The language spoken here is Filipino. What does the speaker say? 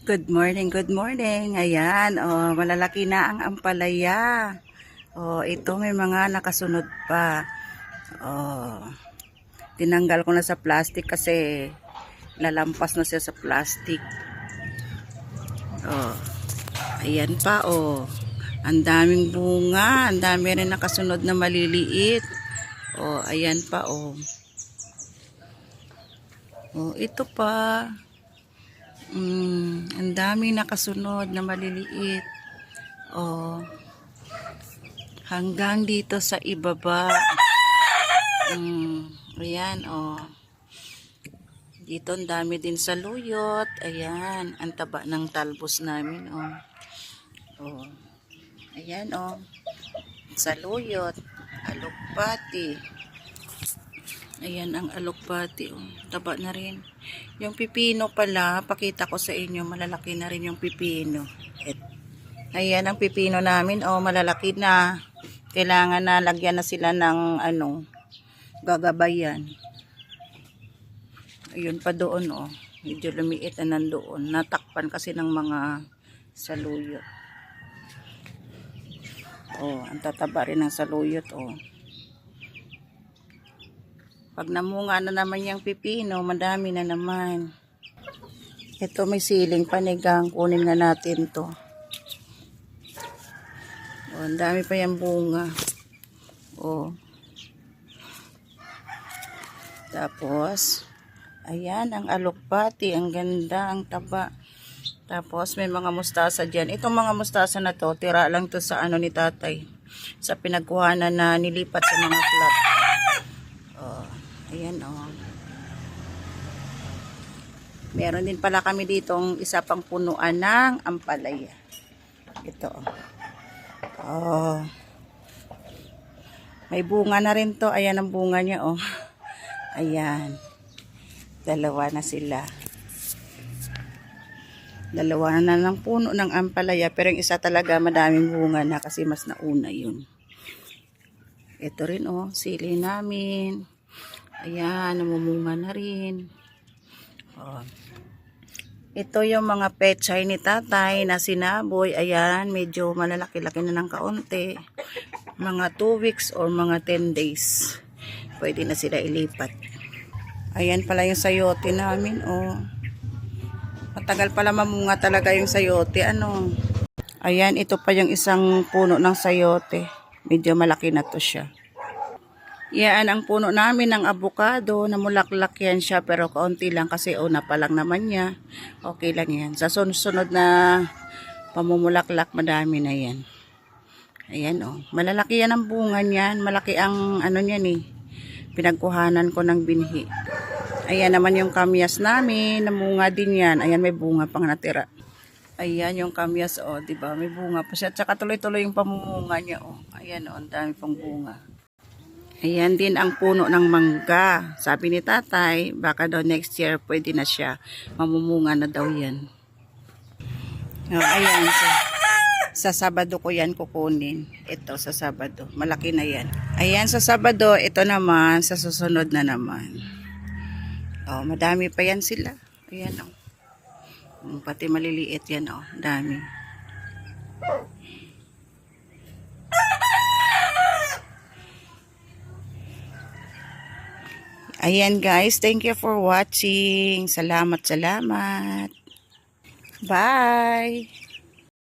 Good morning, good morning. Ayan, malalaki na ang ampalaya. Ito may mga nakasunod pa. Tinanggal ko na sa plastic kasi lalampas na siya sa plastic. Ayan pa, ang daming bunga, ang dami rin nakasunod na maliliit. Ayan pa, ito pa. Ang dami nakasunod na maliliit. Hanggang dito sa ibaba. Ayan, dito ang dami din sa luyot. Ayan, ang taba ng talbos namin, Ayan, sa luyot, alokbati. Ayan ang alokbati, taba na rin. Yung pipino pala, pakita ko sa inyo, malalaki na rin yung pipino. Ayan ang pipino namin, malalaki na. Kailangan na lagyan na sila ng gagabayan. Ayun pa doon, medyo lumiit na nandoon. Natakpan kasi ng mga saluyot. Ang tataba rin ng saluyot, Pag namunga na naman yung pipino, madami na naman. Ito may siling panigang, kunin na natin to. Ang dami pa yung bunga. Tapos, ayan ang alokbati, ang ganda, ang taba. Tapos may mga mustasa dyan. Itong mga mustasa na to, tira lang to sa ni tatay. Sa pinagkuhanan na nilipat sa mga flat. Ayan, Meron din pala kami ditong isa pang punuan ng ampalaya. Ito, may bunga na rin to. Ayan ang bunga niya, Ayan. Dalawa na sila. Dalawa na ng puno ng ampalaya. Pero yung isa talaga madaming bunga na kasi mas nauna yun. Ito rin, sili namin. Ayan, namumunga na rin. Ito yung mga pechay ni tatay na sinaboy. Ayan, medyo malalaki-laki na ng kaunti. Mga 2 weeks or mga 10 days. Pwede na sila ilipat. Ayan pala yung sayote namin, Matagal pala mamunga talaga yung sayote, Ayan, ito pa yung isang puno ng sayote. Medyo malaki na to siya. Yan ang puno namin ng avocado. Namulaklak yan siya pero kaunti lang kasi una pa lang naman niya. Okay lang yan. Sa sunod na pamumulaklak madami na yan. Ayan, malalaki yan ang bunga niyan. Malaki ang niyan pinagkuhanan ko ng binhi. Ayan naman yung kamyas namin. Namunga din yan. Ayan, may bunga pang natira. Ayan yung kamyas, diba? May bunga pa siya. Tsaka tuloy-tuloy yung pamumunga niya, Ayan, ang dami pang bunga. Ayan din ang puno ng mangga. Sabi ni tatay, baka daw next year pwede na siya. Mamumunga na daw yan. Ayan. Sa Sabado ko yan kukunin. Ito sa Sabado. Malaki na yan. Ayan sa Sabado. Ito naman sa susunod na naman. Madami pa yan sila. Ayan, pati maliliit yan, dami. Ayan guys, thank you for watching. Salamat. Bye!